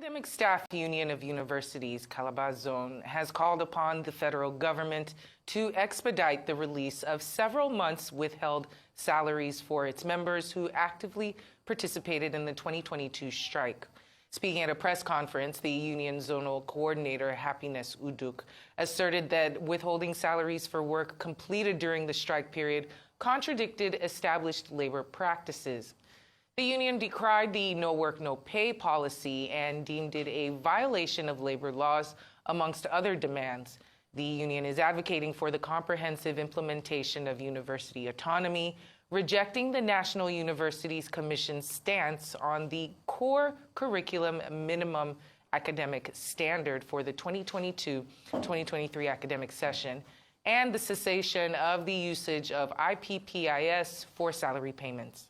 Academic Staff Union of Universities Calabar Zone has called upon the federal government to expedite the release of several months withheld salaries for its members who actively participated in the 2022 strike. Speaking at a press conference, the union zonal coordinator, Happiness Uduk, asserted that withholding salaries for work completed during the strike period contradicted established labor practices. The union decried the no work, no pay policy and deemed it a violation of labor laws, amongst other demands. The union is advocating for the comprehensive implementation of university autonomy, rejecting the National Universities Commission's stance on the core curriculum minimum academic standard for the 2022-2023 academic session, and the cessation of the usage of IPPIS for salary payments.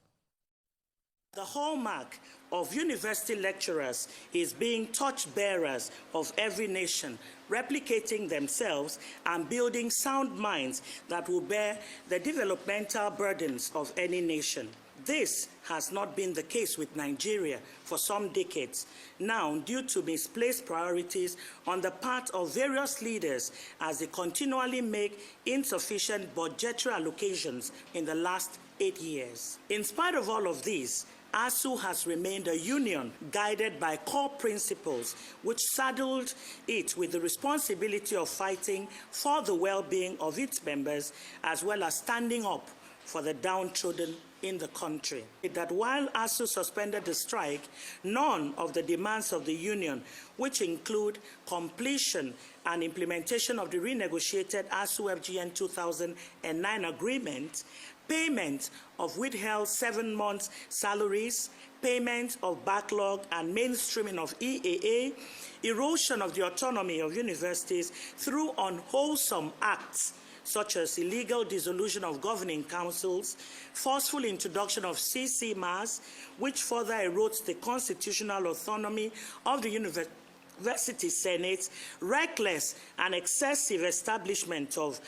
The hallmark of university lecturers is being torchbearers of every nation, replicating themselves and building sound minds that will bear the developmental burdens of any nation. This has not been the case with Nigeria for some decades now due to misplaced priorities on the part of various leaders as they continually make insufficient budgetary allocations in the last 8 years. In spite of all of this, ASUU has remained a union guided by core principles which saddled it with the responsibility of fighting for the well-being of its members as well as standing up for the downtrodden in the country. That while ASUU suspended the strike, none of the demands of the union, which include completion and implementation of the renegotiated ASUU FGN 2009 agreement, payment of withheld 7 months salaries, payment of backlog and mainstreaming of EAA, erosion of the autonomy of universities through unwholesome acts such as illegal dissolution of governing councils, forceful introduction of CCMAs, which further erodes the constitutional autonomy of the university senate, reckless and excessive establishment of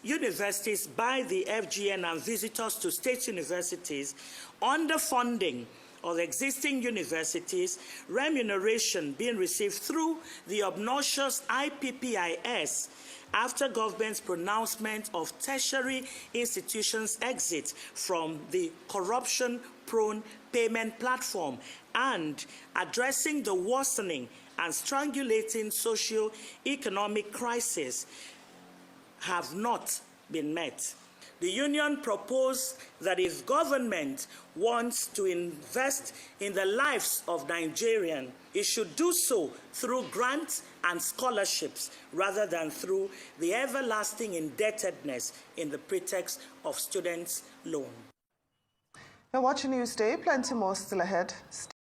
universities by the FGN and visitors to state universities, underfunding of existing universities, remuneration being received through the obnoxious IPPIS after government's pronouncement of tertiary institutions' exit from the corruption-prone payment platform, and addressing the worsening and strangulating socio-economic crisis have not been met. The union proposed that if government wants to invest in the lives of Nigerians, it should do so through grants and scholarships rather than through the everlasting indebtedness in the pretext of students' loan. You're watching Newsday. Plenty more still ahead. Stay